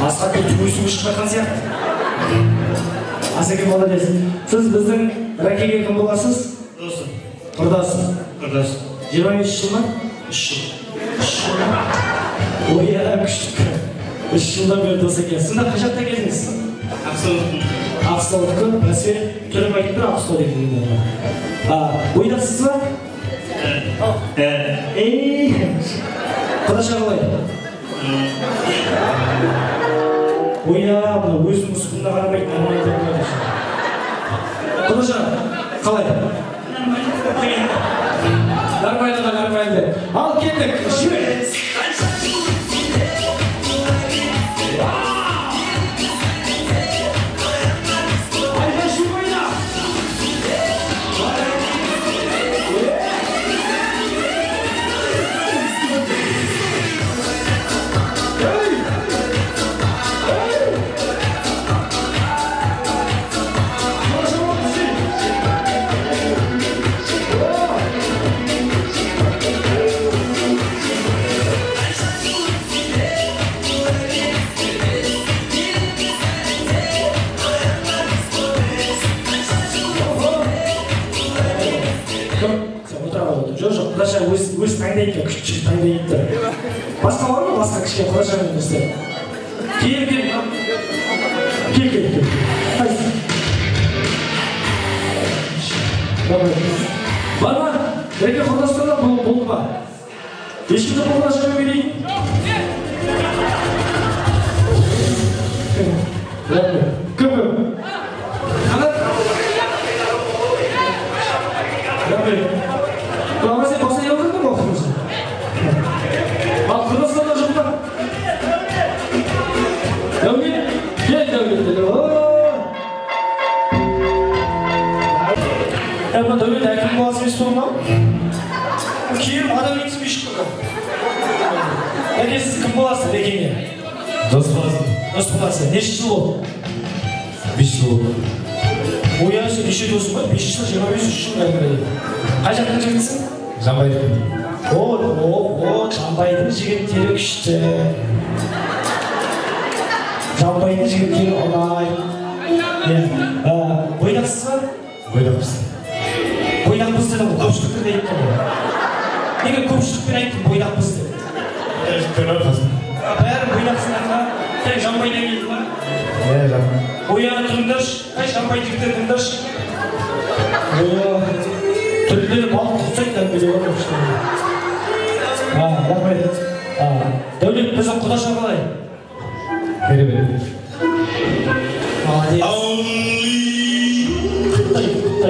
Асхат көйсіп шыққан сияқты. Асеке молодец. Сіз біздің ракеге кім боласыз? Досым. Құрдасым. 25 жыл ма? 3 жыл. Ойя, күштік. 3 жылдан бері дос екен. Сында қашақта келдіңіз? Ақсылауды мәселе түрім айтып тұр Ақсылау деген. Ойдасыз ба? Құдаша қалай? Ойя, бұны өзінің сұқында қарамайды, нормально деп қойды. Құдаша, қалай? Нормально. Ал кеттік, жібер! Өз таңдайды кен, күшті таңдайды. Басқа бар ма? Басқа кішкен құдашаның өсті. Кел. Бар ма? Әке құрдастарда болды ба? Ешкімді құдашаның берейін? Кім? Қанат? Құлама сен баса елдірді ма оқымызы? Ал Қырғызстанда жоқ па? Дәулет? Кел Дәулет. Дәулет әкім боласы емес болма? Кейін адам етсім ешкі қылға. Әке сіз кім боласы Лекеңе? Дос боласы. Неше жыл болды? 5 жыл болды. Ойя сен неше досың ба? 5 жыл, 25 жыл әңгімеледі. Қай жақтың жігітсің? Жамбайдың. Жамбайдың жігіттері күшті. Жамбайдың жігіттері ұнай. Бойдақсыз ба? Бойдақпыз. Бойдақпыз деді ғой, көпшілікті де айттым ғой. Неге көпшілікпен айттым бойдақпыз деді? Бәрі бойдақсың атқа, сән жамбайдан келді ма? Жамбай. Бойяны тұрыңдаршы, қай жамбай жігіттер тұрыңдаршы? Түрлері балық құтсайды әңгімеде бар көпшілік. Рахмет. Дәулет, біздің құдаша қалай? Керемет. Молодец. Құттай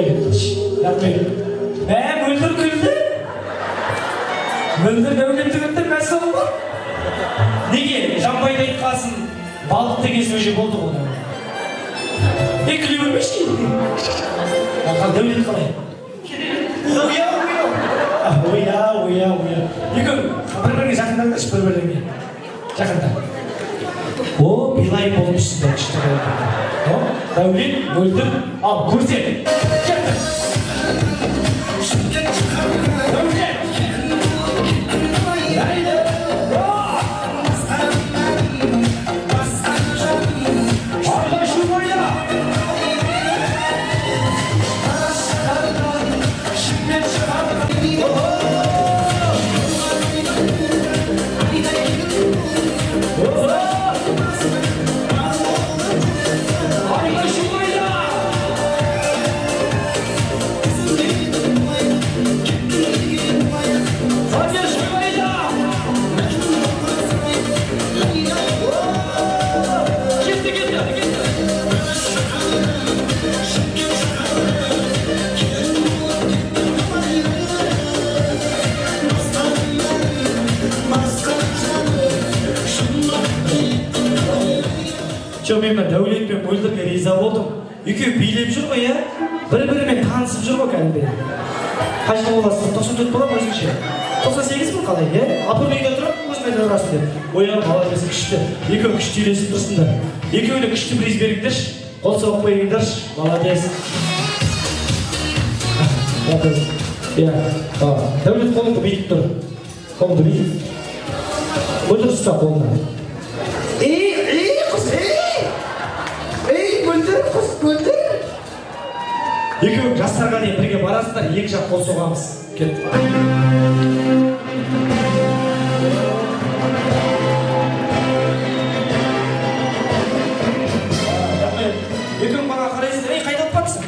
кетті. Рахмет. Мөлдір күлді? Мөлдір Дәулетті күлді, мәсі болды? Неге? Жамбайды айтқасын, балықты кезі өже болды ғой. Күлі бөлмеші? Дәулет қалай? Ойя. Екі бір-біріңе жақындаңдаршы, бір-біріңе. Жақында. Билай болмышсыздар, күшті болды. Дәулет, мөлдір, ал, көрсет. Кеттік. Дәулет. Мен Дәулет пен Мөлдірге риза болдым. Екеуі билеп жүр ғой, иә? Бір-бірімен танысып жүр ғой кәдімгі. Қашты боласың? 94 бола ма өзіңше? 98 бұл қалай, иә? Апыр үйде тұрып, өзің айтып ұрасың деп. Ойя, молодец, күшті. Екеуі күшті үйлесіп тұрсыңдар. Екеуіне күшті приз беріңдерші. Қол соғып қойыңдаршы. Молодец. рахмет. Иә, дәулет қолыңды бүйтіп тұр. Қолыңды бүйтіп. Мөлдір ұста қолына. Қыз, мөлдір, қыз, мөлдір. Екеуің жастарға дейін бірге барасыздар, екі жақ қол соғамыз. Кет. Екеуің маған қарайсың, қайда отпатсың?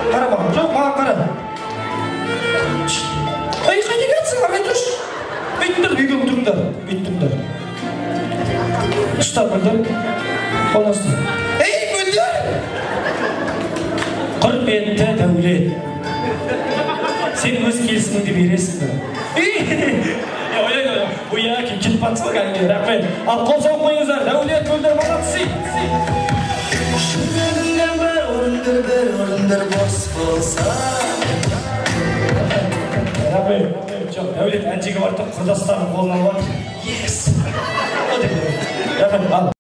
Қара маған, жоқ маған қара. Қайда кетсің, ағай тұршы. Бүйтіңдер, екеуің тұрыңдар, бүйтіңдер. Ұста мөлдір, қолына ұста. Мөлдір! Құрметті Дәулет, сен өз келісіміңді бересің бе? Ойа, кетіп батсың кәдімгі, рахмет. Ал қол соғып қойыңыздар, Дәулет, Мөлдір, молодцы. Жүрегіңнен бір орындар бос болса. Рахмет, жоқ, Дәулет әншіге барды, құрдастарын қолына алып. Yes! Рахмет, ал.